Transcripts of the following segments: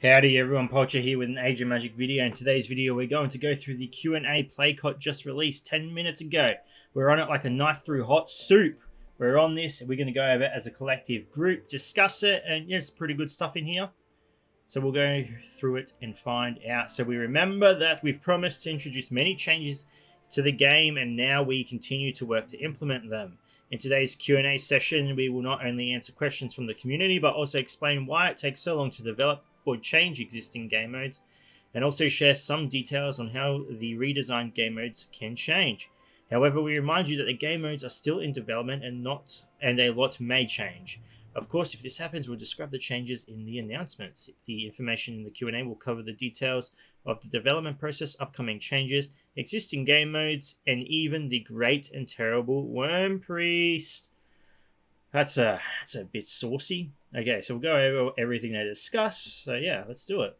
Howdy everyone, Poacher here with an Age of Magic video. In today's video we're going to go through the Q&A playcot just released 10 minutes ago. We're on it like a knife through hot soup. We're on this and we're going to go over it as a collective group, discuss it, and yes, pretty good stuff in here. So we'll go through it and find out. So we remember that we've promised to introduce many changes to the game and now we continue to work to implement them. In today's Q&A session, we will not only answer questions from the community, but also explain why it takes so long to develop or change existing game modes, and also share some details on how the redesigned game modes can change. However, we remind you that the game modes are still in development and a lot may change. Of course, if this happens, we'll describe the changes in the announcements. The information in the Q&A will cover the details of the development process, upcoming changes, existing game modes, and even the great and terrible Worm Priest. That's a bit saucy. Okay, so we'll go over everything they discuss. So yeah, let's do it.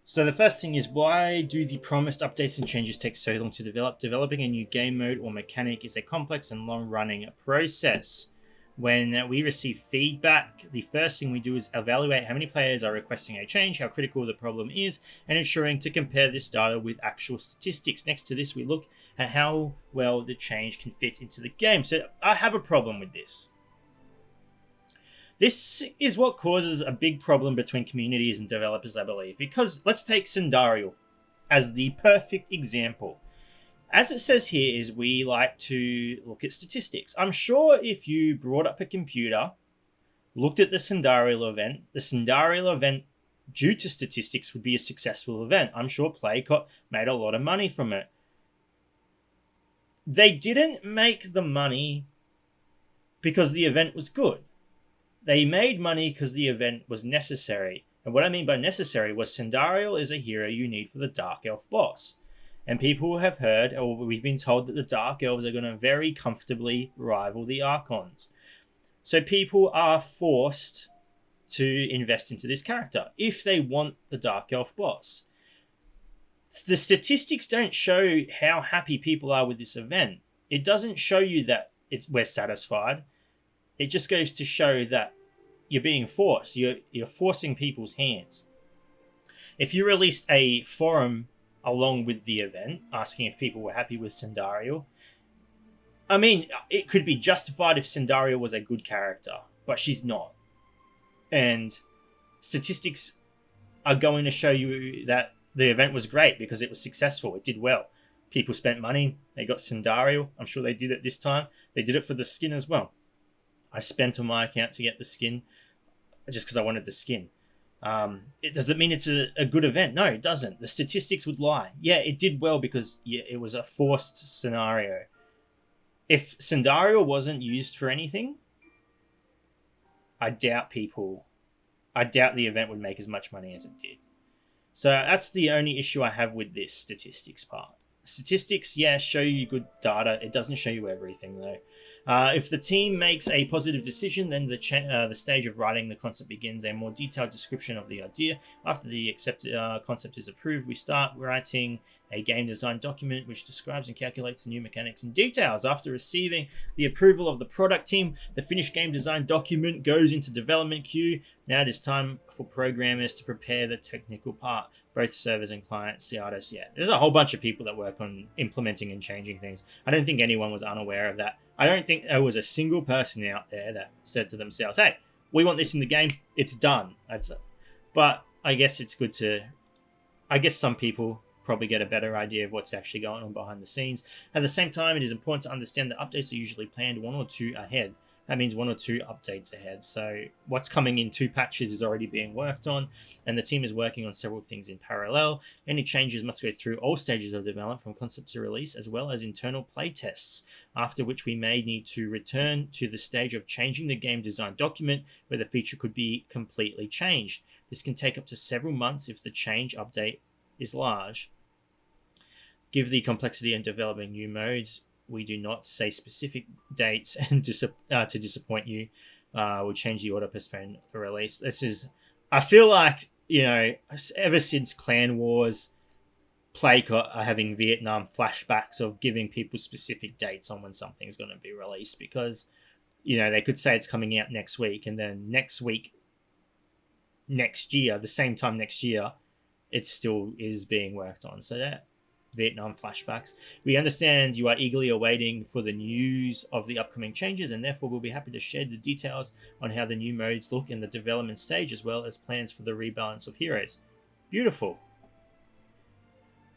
So the first thing is, why do the promised updates and changes take so long to develop? Developing a new game mode or mechanic is a complex and long-running process. When we receive feedback, the first thing we do is evaluate how many players are requesting a change, how critical the problem is, and ensuring to compare this data with actual statistics. Next to this, we look at how well the change can fit into the game. So I have a problem with this. This is what causes a big problem between communities and developers, I believe. Because let's take Sandariel as the perfect example. As it says here, is we like to look at statistics. I'm sure if you brought up a computer, looked at the Sandariel event, due to statistics, would be a successful event. I'm sure Playcot made a lot of money from it. They didn't make the money because the event was good. They made money because the event was necessary. And what I mean by necessary was Sandariel is a hero you need for the Dark Elf boss. And people have heard, or we've been told, that the Dark Elves are going to very comfortably rival the Archons. So people are forced to invest into this character if they want the Dark Elf boss. The statistics don't show how happy people are with this event. It doesn't show you that we're satisfied. It just goes to show that you're being forced. You're forcing people's hands. If you released a forum along with the event, asking if people were happy with Sandariel, I mean, it could be justified if Sandariel was a good character, but she's not. And statistics are going to show you that the event was great because it was successful. It did well. People spent money. They got Sandariel. I'm sure they did it this time. They did it for the skin as well. I spent on my account to get the skin just because I wanted the skin. Does it mean it's a good event? No, it doesn't. The statistics would lie. Yeah, it did well because it was a forced scenario. If Sandariel wasn't used for anything, I doubt the event would make as much money as it did. So that's the only issue I have with this statistics part. Statistics, yeah, show you good data. It doesn't show you everything, though. If the team makes a positive decision, then the stage of writing the concept begins. A more detailed description of the idea. After the concept is approved, we start writing a game design document which describes and calculates the new mechanics and details. After receiving the approval of the product team, the finished game design document goes into development queue. Now it is time for programmers to prepare the technical part. Both servers and clients, the artists, yeah. There's a whole bunch of people that work on implementing and changing things. I don't think anyone was unaware of that. I don't think there was a single person out there that said to themselves, hey, we want this in the game. It's done. That's it. But I guess it's good to... I guess some people probably get a better idea of what's actually going on behind the scenes. At the same time, it is important to understand that updates are usually planned 1 or 2 ahead. That means 1 or 2 updates ahead. So what's coming in 2 patches is already being worked on, and the team is working on several things in parallel. Any changes must go through all stages of development, from concept to release, as well as internal playtests, after which we may need to return to the stage of changing the game design document, where the feature could be completely changed. This can take up to several months if the change update is large. Given the complexity in developing new modes, we do not say specific dates and to disappoint you. We'll change the order, postpone the release. I feel like, ever since Clan Wars, Playcot are having Vietnam flashbacks of giving people specific dates on when something's going to be released, because, they could say it's coming out next week, and then next week next year, the same time next year, it still is being worked on. So that Vietnam flashbacks. We understand you are eagerly awaiting for the news of the upcoming changes, and therefore we'll be happy to share the details on how the new modes look in the development stage, as well as plans for the rebalance of heroes. Beautiful.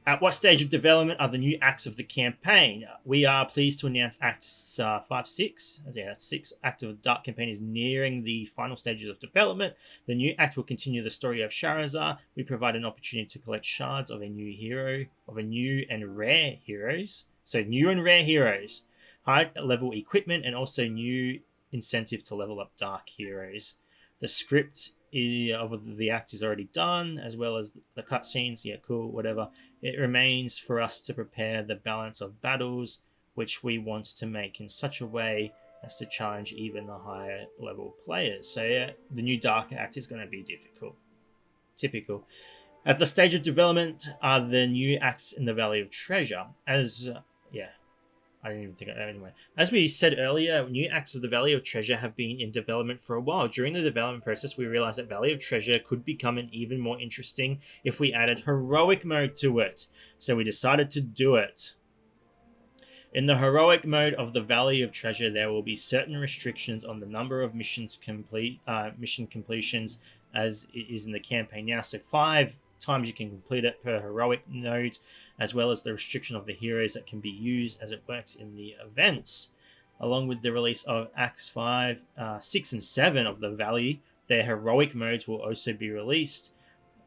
At what stage of development are the new acts of the campaign? We are pleased to announce Acts 5, 6. Yeah, that's 6. Act of the Dark Campaign is nearing the final stages of development. The new act will continue the story of Shahrazad. We provide an opportunity to collect shards of a new and rare heroes. So new and rare heroes, high level equipment, and also new incentive to level up dark heroes. The script of the act is already done, as well as the cutscenes. Yeah, cool, whatever. It remains for us to prepare the balance of battles, which we want to make in such a way as to challenge even the higher level players. So yeah, the new Dark Act is going to be difficult. Typical. At the stage of development are the new acts in the Valley of Treasure. I didn't even think of that anyway. As we said earlier, new acts of the Valley of Treasure have been in development for a while. During the development process, we realized that Valley of Treasure could become an even more interesting if we added heroic mode to it. So we decided to do it. In the heroic mode of the Valley of Treasure, there will be certain restrictions on the number of mission completions as it is in the campaign now. So 5 times you can complete it per heroic node, as well as the restriction of the heroes that can be used as it works in the events. Along with the release of Acts 5, 6, and 7 of the Valley, their heroic modes will also be released,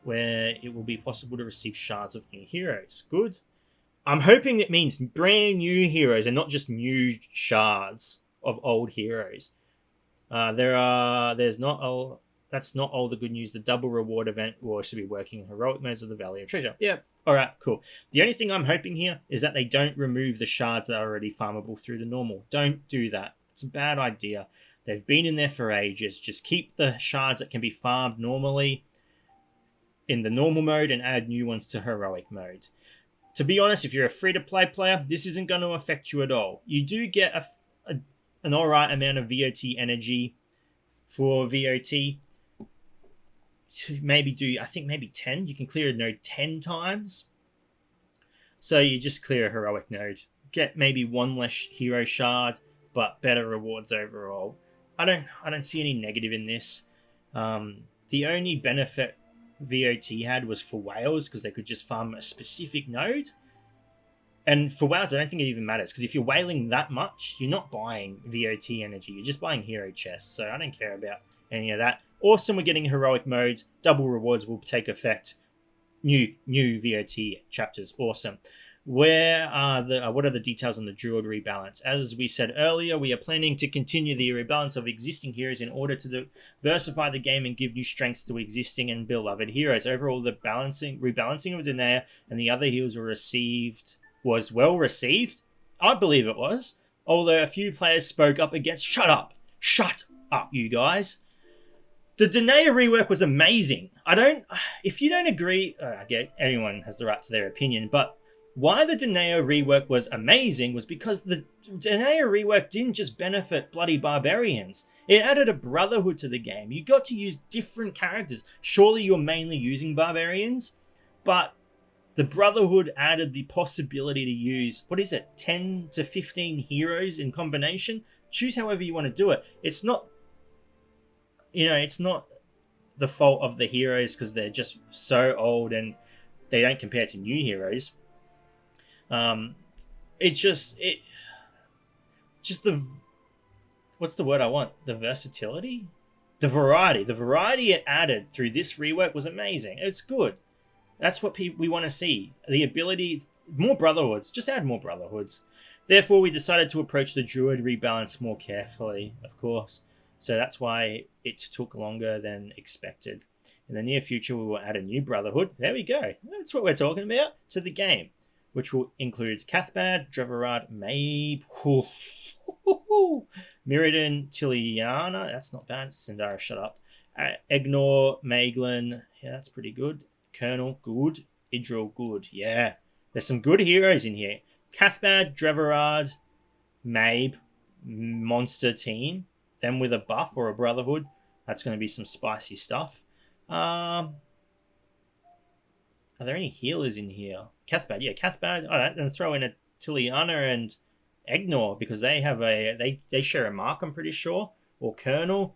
where it will be possible to receive shards of new heroes. Good. I'm hoping it means brand new heroes and not just new shards of old heroes. That's not all the good news. The double reward event will also be working in heroic modes of the Valley of Treasure. Yeah, alright, cool. The only thing I'm hoping here is that they don't remove the shards that are already farmable through the normal. Don't do that. It's a bad idea. They've been in there for ages. Just keep the shards that can be farmed normally in the normal mode and add new ones to heroic mode. To be honest, if you're a free-to-play player, this isn't going to affect you at all. You do get an alright amount of VOT energy for VOT. Maybe 10. You can clear a node 10 times. So you just clear a heroic node. Get maybe 1 less hero shard, but better rewards overall. I don't see any negative in this. The only benefit VOT had was for whales, because they could just farm a specific node. And for whales, I don't think it even matters, because if you're whaling that much, you're not buying VOT energy. You're just buying hero chests. So I don't care about any of that. Awesome, we're getting heroic mode. Double rewards will take effect. New VOT chapters. Awesome. What are the details on the Druid rebalance? As we said earlier, we are planning to continue the rebalance of existing heroes in order to diversify the game and give new strengths to existing and beloved heroes. Overall, the rebalancing of Danae and the other heroes was well received. I believe it was. Although a few players spoke up against. Shut up, you guys. The Danae rework was amazing. If you don't agree, I get anyone has the right to their opinion, but why the Danae rework was amazing was because the Danae rework didn't just benefit bloody barbarians. It added a brotherhood to the game. You got to use different characters. Surely you're mainly using barbarians, but the brotherhood added the possibility to use, 10 to 15 heroes in combination? Choose however you want to do it. It's not the fault of the heroes because they're just so old and they don't compare to new heroes. What's the word I want? The versatility? The variety it added through this rework was amazing. It's good. That's what we want to see. The ability, more brotherhoods. Just add more brotherhoods. Therefore, we decided to approach the Druid rebalance more carefully, of course. So that's why it took longer than expected. In the near future, we will add a new brotherhood. There we go. That's what we're talking about to the game, which will include Cathbad, Drevarad, Mabe, Mirrodin, Tiliana. That's not bad. Sindara, shut up. Egnor, Maeglin. Yeah, that's pretty good. Colonel, good. Idril, good. Yeah. There's some good heroes in here. Cathbad, Drevarad, Mabe, monster team. Them with a buff or a brotherhood. That's going to be some spicy stuff. Um, are there any healers in here? Cathbad, yeah, Cathbad. All right, then throw in a Tiliana and Egnor because they have they share a mark. I'm pretty sure, or Colonel.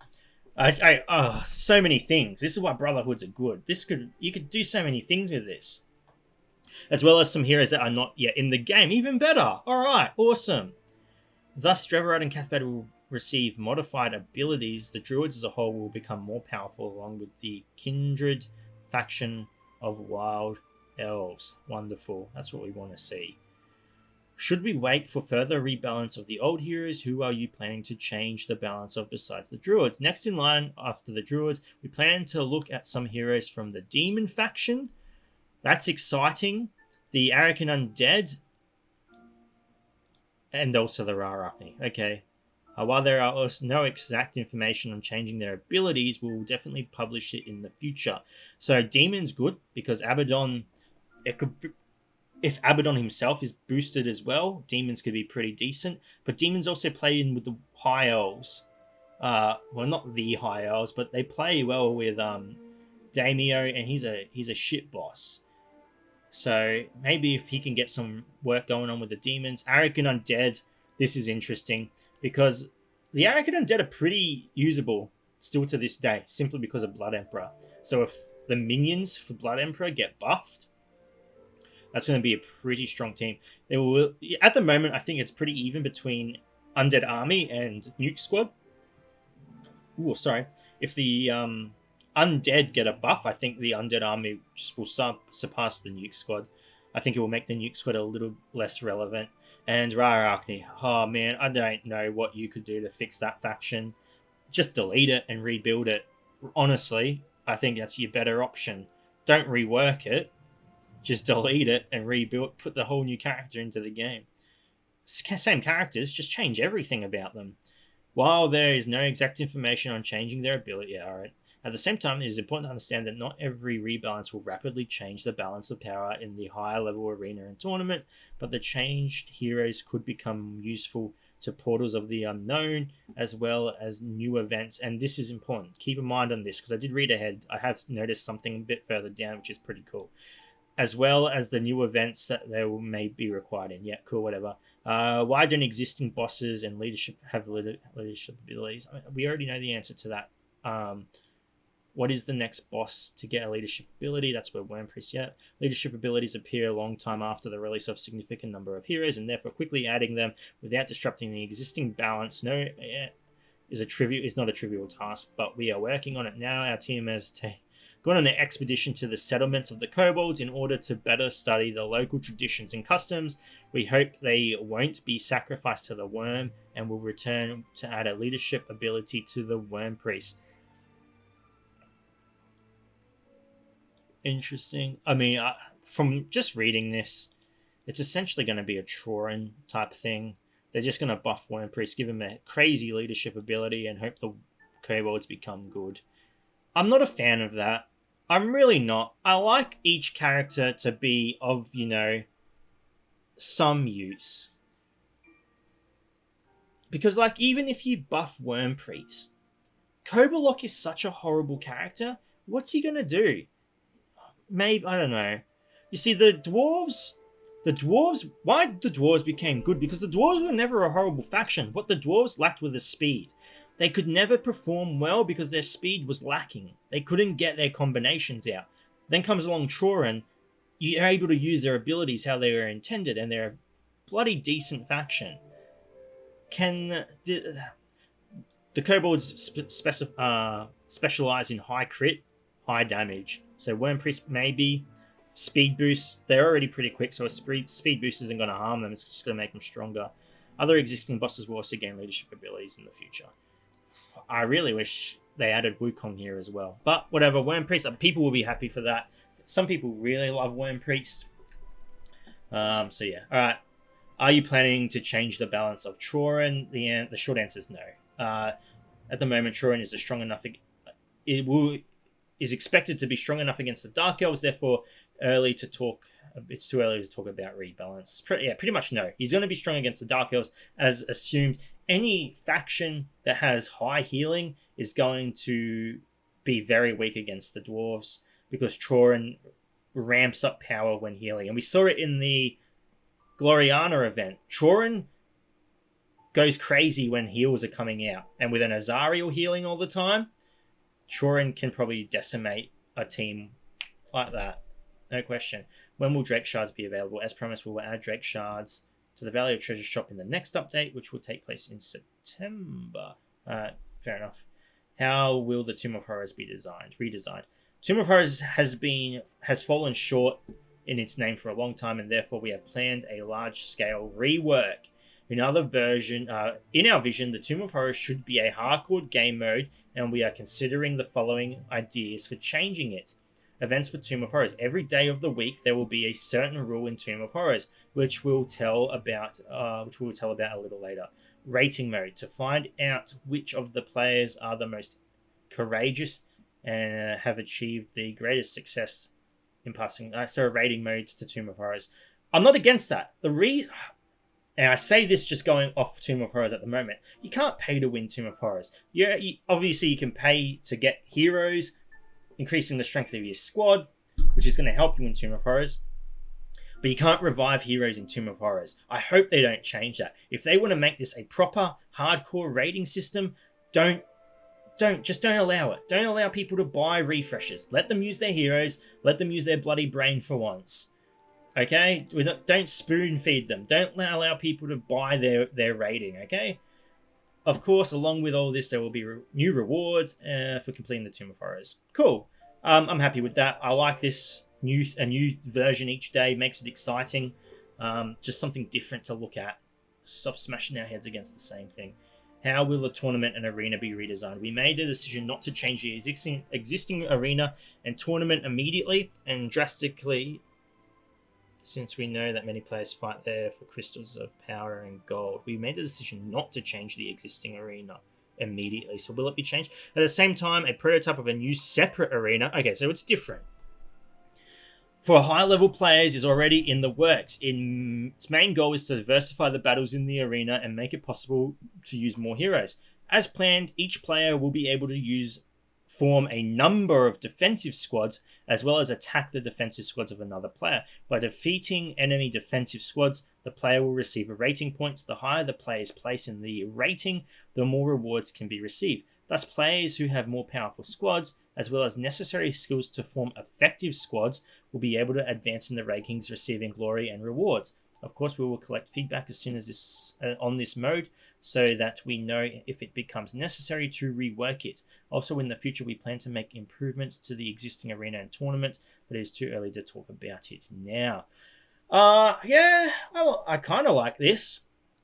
So many things. This is why Brotherhoods are good. You could do so many things with this, as well as some heroes that are not yet in the game. Even better. All right, awesome. Thus, Drevorad and Cathbad will receive modified abilities. The druids as a whole will become more powerful, along with the kindred faction of wild elves. Wonderful. That's what we want to see. Should we wait for further rebalance of the old heroes? Who are you planning to change the balance of besides the druids? Next in line after the druids, we plan to look at some heroes from the demon faction. That's exciting. The Arakan Undead and also the Rarachni. Okay. While there are also no exact information on changing their abilities, we'll definitely publish it in the future. So Demon's good because Abaddon, it could if Abaddon himself is boosted as well, Demons could be pretty decent. But Demons also play in with the High Elves. Well, not the High Elves, but they play well with Daimyo, and he's a shit boss. So maybe if he can get some work going on with the Demons, Arakan Undead. This is interesting because the Arakan Undead are pretty usable still to this day, simply because of Blood Emperor. So if the minions for Blood Emperor get buffed, that's going to be a pretty strong team. They will, at the moment, I think it's pretty even between Undead Army and Nuke Squad. Ooh, sorry. If the Undead get a buff, I think the Undead Army just will surpass the Nuke Squad. I think it will make the Nuke Squad a little less relevant. And Rarachni, oh man, I don't know what you could do to fix that faction. Just delete it and rebuild it. Honestly, I think that's your better option. Don't rework it. Just delete it and rebuild, put the whole new character into the game. Same characters, just change everything about them. While there is no exact information on changing their ability, alright. At the same time, it is important to understand that not every rebalance will rapidly change the balance of power in the higher level arena and tournament, but the changed heroes could become useful to portals of the unknown as well as new events. And this is important. Keep in mind on this because I did read ahead. I have noticed something a bit further down, which is pretty cool. As well as the new events that they may be required in. Yeah, cool, whatever. Why don't existing bosses and leadership have leadership abilities? I mean, we already know the answer to that. What is the next boss to get a leadership ability? That's where Wormpriest, yeah. Leadership abilities appear a long time after the release of a significant number of heroes, and therefore quickly adding them without disrupting the existing balance is not a trivial task, but we are working on it now. Our team has gone on an expedition to the settlements of the kobolds in order to better study the local traditions and customs. We hope they won't be sacrificed to the worm and will return to add a leadership ability to the Wormpriest. Interesting. I mean, from just reading this, it's essentially going to be a Troran type thing. They're just going to buff Wormpriest, give him a crazy leadership ability, and hope the kobolds become good. I'm not a fan of that. I'm really not. I like each character to be of, some use. Because, even if you buff Wormpriest, Kobolok is such a horrible character. What's he going to do? Maybe, I don't know. You see, why the dwarves became good? Because the dwarves were never a horrible faction. What the dwarves lacked was the speed. They could never perform well because their speed was lacking. They couldn't get their combinations out. Then comes along Troran. You're able to use their abilities how they were intended, and they're a bloody decent faction. Can the kobolds specialize in high crit, high damage? So Wormpriest maybe. Speed boost, they're already pretty quick, so a speed boost isn't going to harm them. It's just going to make them stronger. Other existing bosses will also gain leadership abilities in the future. I really wish they added Wukong here as well. But whatever, Wormpriest, people will be happy for that. Some people really love Wormpriest. So yeah, alright. Are you planning to change the balance of Troran? The short answer is no. At the moment, Troran is strong enough. Is expected to be strong enough against the Dark Elves, therefore it's too early to talk about rebalance. Pretty much no. He's going to be strong against the Dark Elves, as assumed. Any faction that has high healing is going to be very weak against the dwarves because Chorin ramps up power when healing. And we saw it in the Gloriana event. Chorin goes crazy when heals are coming out. And with an Azariel healing all the time, Chorin can probably decimate a team like that. No question. When will Drake Shards be available? As promised, we will add Drake Shards to the Valley of Treasure shop in the next update, which will take place in September. Fair enough. How will the Tomb of Horrors be redesigned? Tomb of Horrors has fallen short in its name for a long time, and therefore we have planned a large-scale rework. In our vision, the Tomb of Horrors should be a hardcore game mode, and we are considering the following ideas for changing it. Events for Tomb of Horrors. Every day of the week, there will be a certain rule in Tomb of Horrors, which we'll tell about a little later. Rating mode. To find out which of the players are the most courageous and have achieved the greatest success in passing. Rating modes to Tomb of Horrors. I'm not against that. And I say this just going off Tomb of Horrors at the moment. You can't pay to win Tomb of Horrors. Obviously, you can pay to get heroes, increasing the strength of your squad, which is going to help you in Tomb of Horrors. But you can't revive heroes in Tomb of Horrors. I hope they don't change that. If they want to make this a proper, hardcore rating system, don't allow it. Don't allow people to buy refreshers. Let them use their heroes. Let them use their bloody brain for once. Okay? Don't spoon feed them. Don't allow people to buy their rating, okay? Of course, along with all this, there will be new rewards for completing the Tomb of Horrors. Cool. I'm happy with that. I like this. A new version each day makes it exciting. Just something different to look at. Stop smashing our heads against the same thing. How will the tournament and arena be redesigned? We made the decision not to change the existing arena and tournament immediately and drastically, since we know that many players fight there for crystals of power and gold. We made the decision not to change the existing arena immediately. So will it be changed? At the same time, a prototype of a new separate arena. Okay, so it's different. For high-level players is already in the works. Its main goal is to diversify the battles in the arena and make it possible to use more heroes. As planned, each player will be able to form a number of defensive squads as well as attack the defensive squads of another player. By defeating enemy defensive squads, the player will receive rating points. The higher the player's place in the rating, the more rewards can be received. Thus, players who have more powerful squads, as well as necessary skills to form effective squads, will be able to advance in the rankings, receiving glory and rewards. Of course, we will collect feedback as soon as on this mode, so that we know if it becomes necessary to rework it. Also, in the future, we plan to make improvements to the existing arena and tournament, but it is too early to talk about it now. I kind of like this.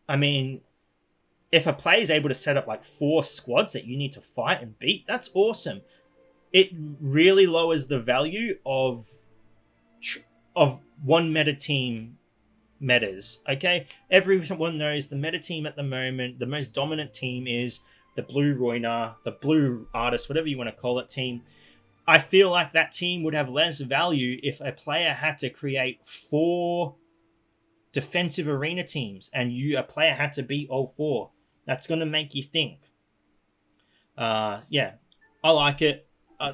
I mean, if a player is able to set up like 4 squads that you need to fight and beat, that's awesome. It really lowers the value of one meta team metas, okay? Everyone knows the meta team at the moment, the most dominant team is the Blue Roiner, the Blue Artist, whatever you want to call it team. I feel like that team would have less value if a player had to create 4 defensive arena teams and a player had to beat all 4. That's going to make you think. I like it.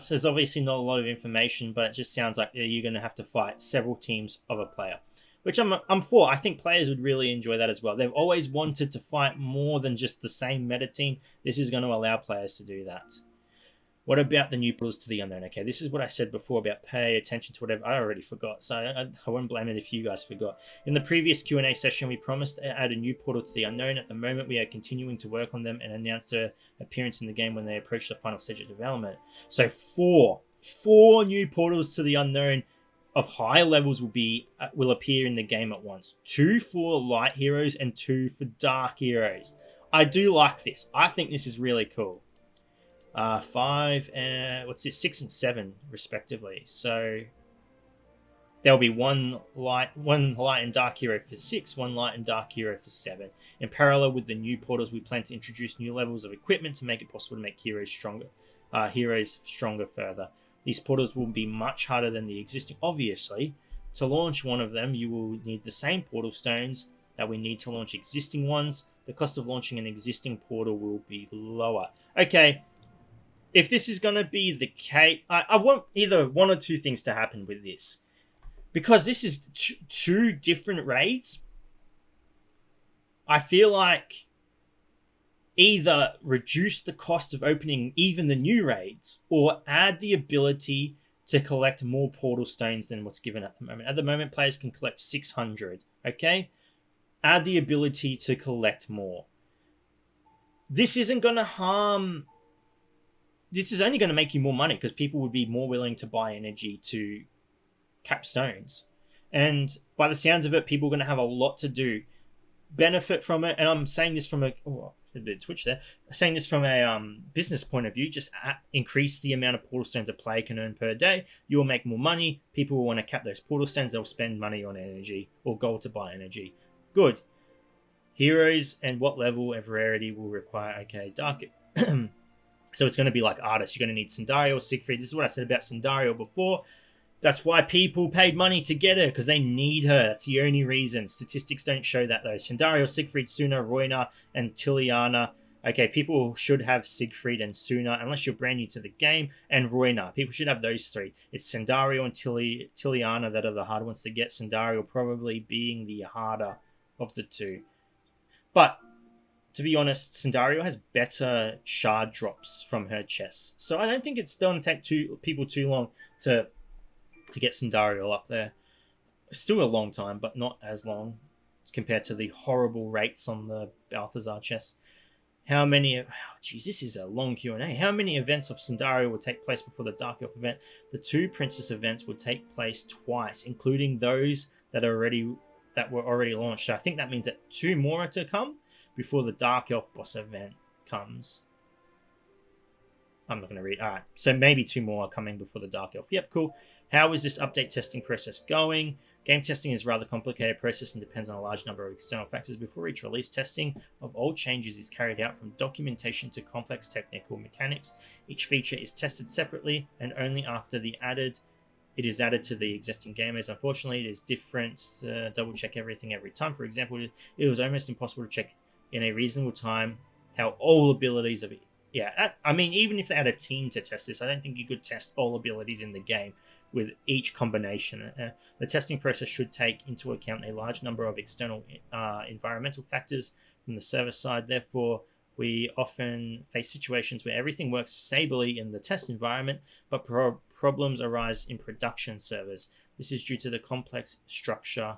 There's obviously not a lot of information, but it just sounds like you're going to have to fight several teams of a player, which I'm for. I think players would really enjoy that as well. They've always wanted to fight more than just the same meta team. This is going to allow players to do that. What about the new portals to the unknown? Okay, this is what I said before about pay attention to whatever. I already forgot, so I won't blame it if you guys forgot. In the previous Q&A session, we promised to add a new portal to the unknown. At the moment, we are continuing to work on them and announce their appearance in the game when they approach the final stage of development. So 4 new portals to the unknown of high levels will appear in the game at once. 2 for light heroes and 2 for dark heroes. I do like this. I think this is really cool. 5 and 6 and 7 respectively. So there'll be one light and dark hero for 6, 1 light and dark hero for 7. In parallel with the new portals, we plan to introduce new levels of equipment to make it possible to make heroes stronger further. These portals will be much harder than the existing. Obviously, to launch one of them, you will need the same portal stones that we need to launch existing ones. The cost of launching an existing portal will be lower. Okay. if this is going to be the case, I want either one or two things to happen with this. Because this is two different raids, I feel like either reduce the cost of opening even the new raids or add the ability to collect more portal stones than what's given at the moment. At the moment, players can collect 600, okay? Add the ability to collect more. This isn't going to harm... This is only going to make you more money because people would be more willing to buy energy to cap stones. And by the sounds of it, people are going to have a lot to do. Benefit from it, and I'm saying this from a... Oh, a bit switch there. Saying this from a business point of view, just increase the amount of portal stones a player can earn per day. You will make more money. People will want to cap those portal stones. They'll spend money on energy or gold to buy energy. Good. Heroes and what level of rarity will require... Okay, dark... So it's going to be like artists. You're going to need Cindario or Siegfried. This is what I said about Cindario before. That's why people paid money to get her, because they need her. That's the only reason. Statistics don't show that, though. Cindario, Siegfried, Suna, Roina, and Tiliana. Okay, people should have Siegfried and Suna, unless you're brand new to the game, and Roina. People should have those three. It's Cindario and Tiliana that are the hard ones to get. Cindario probably being the harder of the two. But, to be honest, Cindario has better shard drops from her chest. So I don't think it's going to take people too long to get Cindario up there. Still a long time, but not as long compared to the horrible rates on the Balthazar chest. How many... Geez, this is a long Q&A. How many events of Cindario will take place before the Dark Elf event? The 2 Princess events will take place twice, including those that were already launched. So I think that means that 2 more are to come before the Dark Elf boss event comes. I'm not going to read. All right, so maybe 2 more are coming before the Dark Elf. Yep, cool. How is this update testing process going? Game testing is a rather complicated process and depends on a large number of external factors. Before each release, testing of all changes is carried out from documentation to complex technical mechanics. Each feature is tested separately and only after it is added to the existing game. As unfortunately, it is different. Double check everything every time. For example, it was almost impossible to check in a reasonable time how all abilities of it. Yeah, I mean, even if they had a team to test this, I don't think you could test all abilities in the game with each combination. The testing process should take into account a large number of external environmental factors from the server side. Therefore, we often face situations where everything works stably in the test environment, but problems arise in production servers. This is due to the complex structure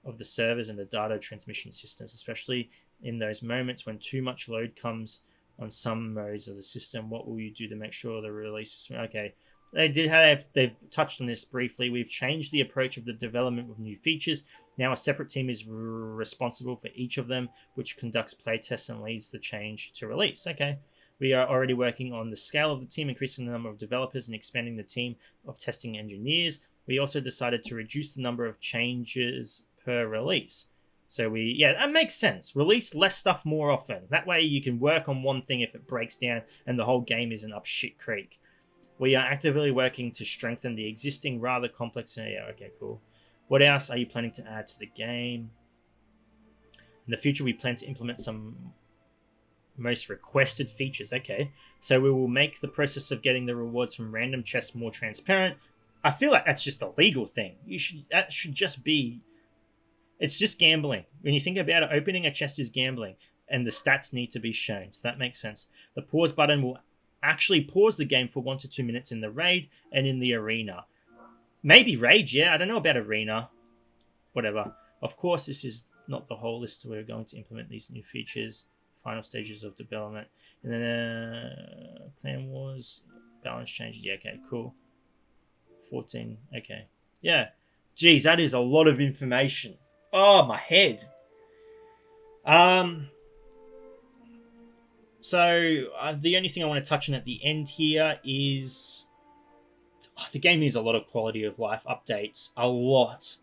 of the servers and the data transmission systems, especially in those moments when too much load comes on some modes of the system. What will you do to make sure the release is... Okay, they've touched on this briefly. We've changed the approach of the development of new features. Now a separate team is responsible for each of them, which conducts playtests and leads the change to release. Okay, we are already working on the scale of the team, increasing the number of developers and expanding the team of testing engineers. We also decided to reduce the number of changes per release. So that makes sense. Release less stuff more often. That way you can work on one thing if it breaks down and the whole game isn't up shit creek. We are actively working to strengthen the existing rather complex... Yeah, okay, cool. What else are you planning to add to the game? In the future, we plan to implement some most requested features. Okay, so we will make the process of getting the rewards from random chests more transparent. I feel like that's just a legal thing. That should just be... It's just gambling. When you think about it, opening a chest is gambling, and the stats need to be shown. So that makes sense. The pause button will actually pause the game for 1 to 2 minutes in the raid and in the arena. Maybe raid, yeah. I don't know about arena. Whatever. Of course, this is not the whole list. We're going to implement these new features. Final stages of development. And then Clan Wars. Balance changes. Yeah, okay, cool. 14. Okay. Yeah. Geez, that is a lot of information. Oh, my head. So, the only thing I want to touch on at the end here is... the game needs a lot of quality of life updates. A lot.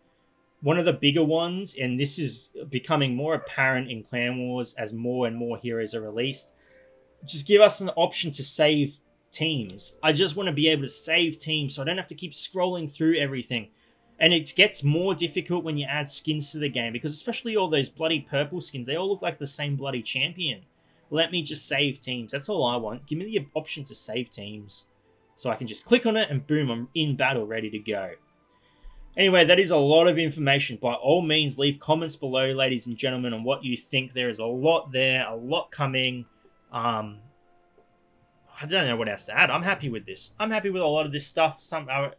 One of the bigger ones, and this is becoming more apparent in Clan Wars as more and more heroes are released, just give us an option to save teams. I just want to be able to save teams so I don't have to keep scrolling through everything. And it gets more difficult when you add skins to the game, because especially all those bloody purple skins, they all look like the same bloody champion. Let me just save teams. That's all I want. Give me the option to save teams so I can just click on it and boom, I'm in battle ready to go. Anyway, that is a lot of information. By all means, leave comments below, ladies and gentlemen, on what you think. There is a lot there, a lot coming. I don't know what else to add. I'm happy with this. I'm happy with a lot of this stuff.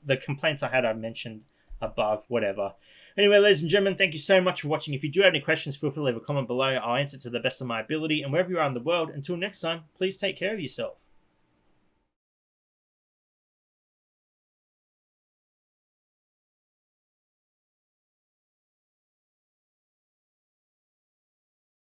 The complaints I had, I mentioned above, whatever. Anyway, ladies and gentlemen, thank you so much for watching. If you do have any questions, feel free to leave a comment below. I'll answer to the best of my ability. And wherever you are in the world, until next time, please take care of yourself.